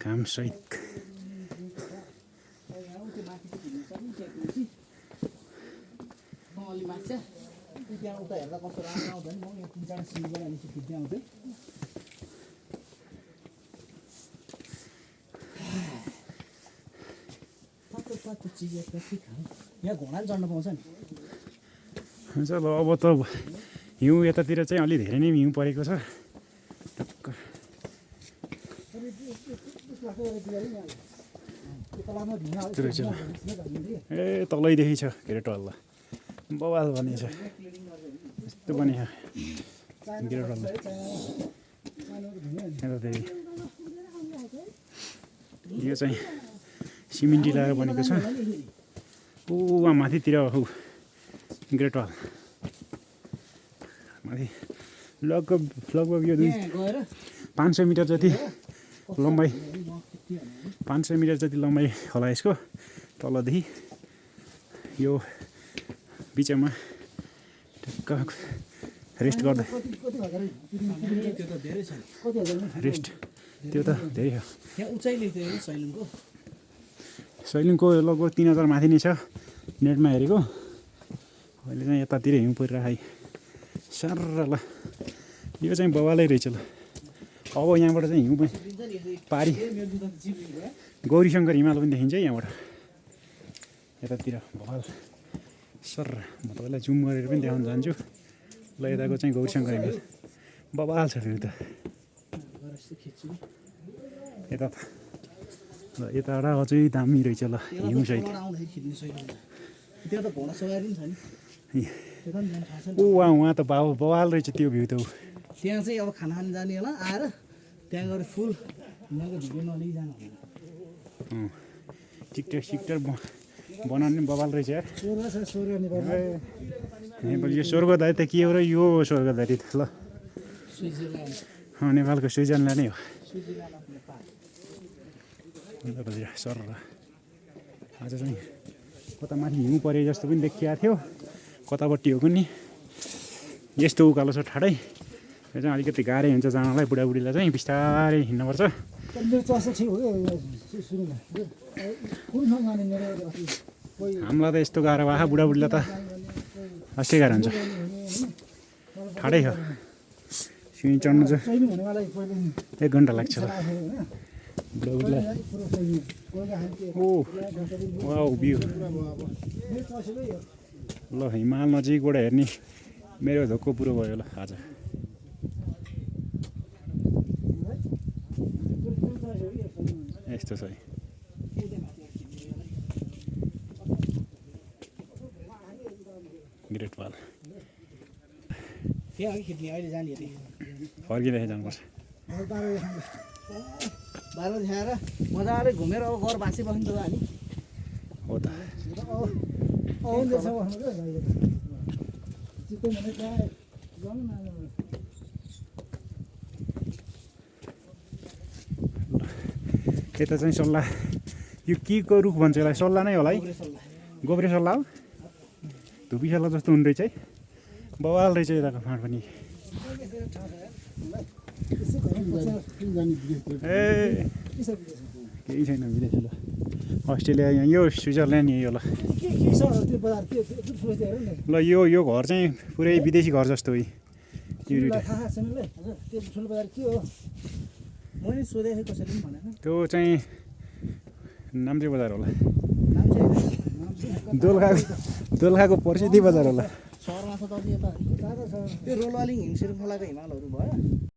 घामसहित यहाँ घोडा चढ्न पाउँछ नि हुन्छ ल अब त हिउँ यतातिर चाहिँ अलि धेरै नै हिउँ परेको छ ए तलैदेखि छ के अरे टल्ला बवाल भन्ने छ यस्तो पनि छ टल्ला यताखेरि यो चाहिँ सिमेन्टी लगाएर बनेको छ ऊ वहाँ माथितिर ग्रेट हल माथि लगभग यो 500 मिटर जति लम्बाइ 500 मिटर जति लम्बाइ होला यसको तलदेखि यो बिचमा ठ्याक्क रेस्ट गर्दा रेस्ट त्यो त धेरै हो सैलुङको लगभग 3000 माथि नै छ नेटमा हेरेको अहिले चाहिँ यतातिर हिउँ परिरहेको साह्रो ल यो चाहिँ बवालै रहेछ ल अब यहाँबाट चाहिँ हिउँ पनि पारी गौरीशङ्कर हिमाल पनि देखिन्छ यहाँबाट यतातिर बवाल सर म तपाईँलाई जुम गरेर पनि देखाउन चाहन्छु ल यताको चाहिँ गौरीशङ्कर हिमाल बवाल छ फेरि त यता ल यताबाट अझै दामी रहेछ ल हिउँ सहित ऊ वहाँ त बवाल रहेछ त्यो भ्यू त ऊ त्यहाँ चाहिँ अब खाना खान जाने होला आएर त्यहाँ गएर फुल यहाँको भिडियो नलिई जानु टिकटक सिकटक बनाउने बवाल रहेछ यार यो स्वर्गधारी त के हो र यो स्वर्गधारी त ल नेपालको स्विजरल्यान्ड नै हो सर आज चाहिँ कता माथि हिउँ परे जस्तो पनि देखिएको थियो कतापट्टि हो कुनै यस्तो उकालो छ ठाडै यो चाहिँ अलिकति गाह्रै हुन्छ जानलाई बुढाबुढीलाई चाहिँ बिस्तारै हिँड्नुपर्छ हामीलाई त यस्तो गाह्रो भए बुढाबुढीलाई त अस्ति गाह्रो हुन्छ ठाडै हो सिँढी चढ्नु चाहिँ 1 घन्टा लाग्छ ल बुढाबुढीलाई ओ वाउ भ्यू ल हिमाल नजिकबाट हेर्ने मेरो धोको पुरो भयो ल आज यस्तो छ ग्रेट वाल फर्किँदै जानुपर्छ बाह्र देखाएर मजाले घुमेर अब घर बाँसी बस्नु त हामी हो त यता चाहिँ सल्लाह यो के को रुख भन्छ यसलाई सल्लाह नै होला है गोब्रे सल्लाह हो धुपी सल्लाह जस्तो हुने रहेछ है बवाल रहेछ यताको फाँट पनि ए केही छैन विदेश ल अस्ट्रेलिया यो स्विजरल्यान्ड यही हो ल यो घर चाहिँ पुरै विदेशी घर जस्तो हो त्यो चाहिँ नाम्चे बजार होला दोलखाको प्रसिद्धि बजार होला सहरमा छ त यो रोलवालिङ हिम श्रृङ्खलाको हिमालहरू भयो